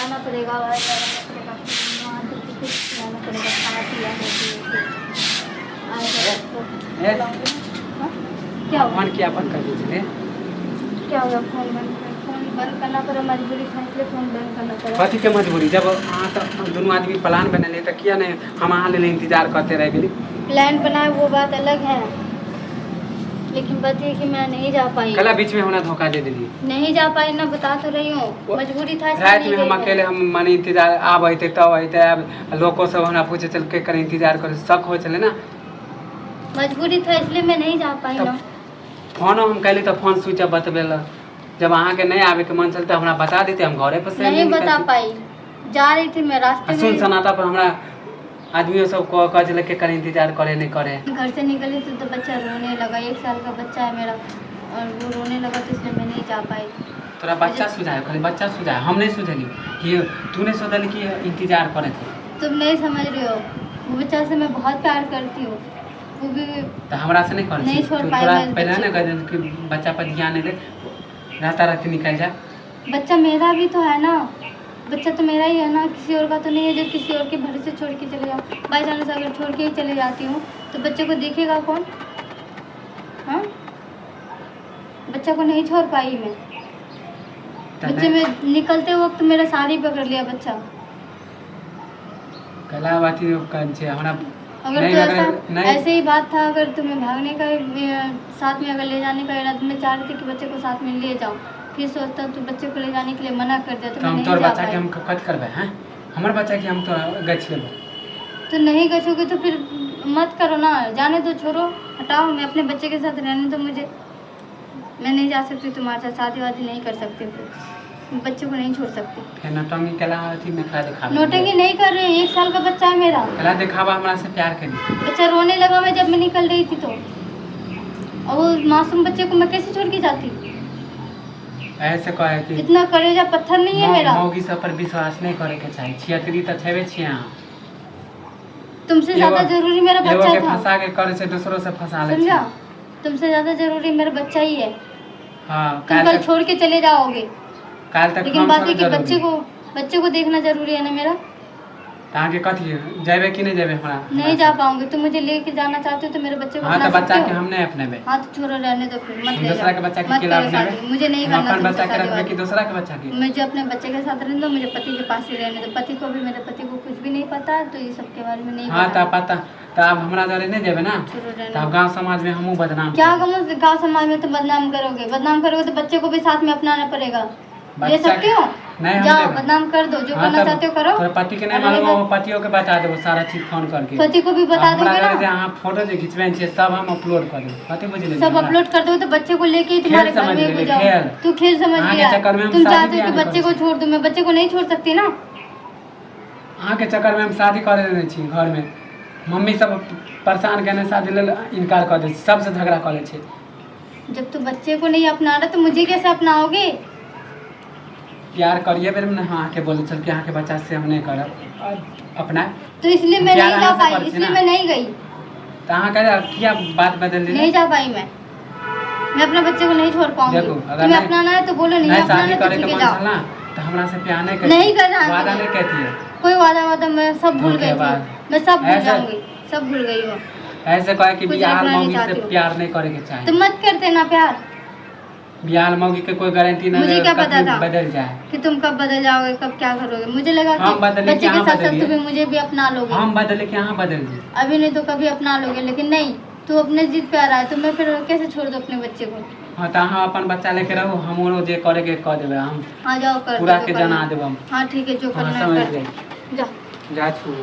खिलाना पड़ेगा, और कराना पड़ेगा, वहाँ तो कुछ खिलाना पड़ेगा, खाना पिलाना क्या हुआ? फोन किया बंद कर दीजिए। क्या हुआ? फोन बंद करना पड़ा, मजबूरी था इसलिए फोन बंद करना पड़ा। कथी के मजबूरी? जब अहाँ सब दोनों आदमी प्लान बनेले तो किया नहीं हम अहाँ ले इंतजार करते रह गेली। प्लान बनाए वो बात अलग है, लेकिन बात ये कि मैं नहीं जा पाई। कल बीच में हमरा धोखा दे दिली। नहीं जा पाई ना, बता तो रही हूँ, मजबूरी था इसलिए रात नहीं में हम गई अकेले हम माने इंतजार आब अते तब अते। अब लोगों सब हमरा पूछे चल के कर इंतजार करे, शक हो चले ना। मजबूरी था इसलिए मैं नहीं जा पाई ना। फोन हम कैली तो फोन स्विच ऑफ बतबेला। जब अहाँ के नहीं आवे के मन चलते हमरा बता देते, हम घरे पर से नहीं बता पाई, जा रही थी मैं रास्ते सुन में। सनाता पर हमरा आदमियों सब को कह चले के कर इंतजार करे नहीं करे। घर से निकली तो बच्चा रोने लगा, 1 साल का बच्चा है मेरा, और वो रोने लगा तो इसलिए मैं नहीं जा पाई। तोरा बच्चा सुझाए, खाली बच्चा सुझाए, हम नहीं सुझली कि तूने सोचल कि इंतजार करे थे। तुम नहीं समझ रहे हो, वो बच्चा से मैं बहुत प्यार करती हूँ, वो भी तो हमरा से नहीं करे नहीं छोड़ पाई थोड़ा मैं पहले बच्चे ना कह कि बच्चा पर ध्यान नहीं दे, राता रात निकल जा। बच्चा मेरा भी तो है ना, बच्चा तो मेरा ही है ना, किसी और का तो नहीं है जो किसी और के भरोसे छोड़ के चले जाऊँ। बाई चांस अगर छोड़ के ही चले जाती हूँ तो बच्चे को देखेगा कौन? हाँ, बच्चा को नहीं छोड़ पाई मैं। बच्चे में निकलते वक्त मेरा साड़ी पकड़ लिया बच्चा। कला बाती कर छे हमरा अगर नहीं तो लग ऐसा नहीं ऐसे ही बात था, अगर तुम्हें भागने का साथ में अगर ले जाने का इरादा, मैं चाह रही थी कि बच्चे को साथ में ले जाऊँ, फिर सोचता तो बच्चे को ले जाने के लिए मना कर दिया, तो मैं हम नहीं तोर जा बच्चा के पाई। हम कट करबे हैं, हमर बच्चा के हम तो गछ लेबे। तो नहीं गछोगे तो फिर मत करो ना, जाने दो, छोड़ो, हटाओ। मैं अपने बच्चे के साथ रहने दो मुझे, मैं नहीं जा सकती तुम्हारे साथ, शादी वादी नहीं कर सकती, फिर बच्चे को नहीं छोड़ सकती। फिर नटंगी कला थी में खा दिखा नोटंगी नहीं कर रहे, 1 साल का बच्चा है मेरा। कला दिखावा हमरा से प्यार करी। बच्चा रोने लगा मैं जब मैं निकल रही थी तो, और वो मासूम बच्चे को मैं कैसे छोड़ के जाती? ऐसे कहे कि इतना कलेजा पत्थर नहीं है मेरा। मौगी सब पर विश्वास नहीं करे के चाहिए, छियतरी तो छेबे छिए अहाँ। तुमसे ज्यादा जरूरी मेरा बच्चा के था, फंसा के करे से दूसरों से फंसा ले समझा? तुमसे ज्यादा जरूरी मेरा बच्चा ही है। हां तुम कल छोड़ के चले जाओगे, काल तक लेकिन बात है कि बच्चे को देखना जरूरी है ना मेरा। आगे कथी जाबे कि नहीं जाबे? हमरा नहीं जा पाऊंगी, तुम मुझे लेके जाना चाहते हो तो मेरे बच्चे को हां अपना तो बच्चा सकते के हो? हम नहीं अपनेबे। हां तो छोड़ो, रहने दो, फिर मत ले दूसरा जाओ, के बच्चा के मत खिलाफ करो शादी, मुझे नहीं हम करना अपन तुमसे बच्चा के शादी रखबे वादी। कि दूसरा के बच्चा के? मुझे अपने बच्चे के साथ रहने दो, मुझे पति के पास ही रहने दो। पति को भी, मेरे पति को कुछ भी नहीं पता है, तो ये सब के बारे में नहीं हां पता। पता तो अब हमरा जरे नहीं जाबे ना, छोड़ो, रहने तो दो। गांव समाज में हमहू बदनाम क्या गाँव समाज में तो बदनाम करोगे? बदनाम करोगे तो बच्चे को भी साथ में अपनाना पड़ेगा। ले सकते हो? नहीं हम जाओ देबे। बदनाम कर दो, जो करना चाहते हो करो। तोर पति के नहीं मालूम हो, पतियों के बता देबो सारा चीज फोन करके। पति को भी बता दोगे हमरा ना? जे अहाँ फोटो जे खिंचबे छे सब हम अपलोड कर देब, कथि बुझले? सब अपलोड कर दो तो बच्चे को लेके ही तुम्हारे खेल घर समझ में ले, जाओ। खेल। तू खेल समझ आगे लिया, चक्कर में हम तुम शादी चाहते हो कि ब्याह बच्चे को नहीं छोड़ दूं, मैं बच्चे को नहीं छोड़ सकती ना। अहाँ के चक्कर में हम शादी कर देने छी घर में। मम्मी सब परेशान करने शादी ले इनकार कर दे, सबसे झगड़ा कर ले छे। जब तू बच्चे को नहीं अपना रहा तो मुझे कैसे अपनाओगे? प्यार करिए बेर में हाँ के बोले चल के अहाँ के बच्चा से हम नहीं करब अपना, तो इसलिए मैं प्यार नहीं जा अहाँ से पाई, करती इसलिए ना। मैं नहीं गई, तो अहाँ कह किया बात बदल दी? नहीं जा पाई मैं अपने बच्चे को नहीं छोड़ पाऊंगी। देखो, अगर तुम्हें नहीं- अपनाना है तो बोलो, नहीं नहीं अपनाना शादी है तो करे ठीक के है, मन जाओ। चल ना, तो हमरा से प्यार नहीं नहीं करना है वादा मुझे। नहीं कहती है। कोई वादा मैं सब भूल गई धोखेबाज। थी, मैं सब भूल ऐसे- जाऊंगी, सब भूल गई हूँ। ऐसे कहे कि कुछ बिहार अपना नहीं मौगी चाहती से हूँ। प्यार नहीं करे के तो चाहिए। मत करते ना प्यार, बिहार मौगी के कोई गारंटी नहीं मुझे है क्या कभी पता था बदल जाए। कि तुम कब बदल जाओगे, कब क्या करोगे। मुझे लगा हम कि बदले बच्चे कि के हाँ साथ साथ बदलिए। तुम्हें मुझे भी अपना लोगे। हम बदले कि यहाँ बदल जी। अभी नहीं तो कभी अपना लोगे, लेकिन नहीं, तू अपने जिद पे आ रहा है तो मैं फिर कैसे छोड़ दूँ अपने बच्चे को? हाँ तो अहाँ अपन बच्चा लेके रहो, हमरो जे करे के कह देबे, हम हाँ जाओ कर पूरा दो, के जो करना जना है। देब हम। हाँ ठीक है, जो हाँ, करना है समझ कर गए। दो। जा। जा छू।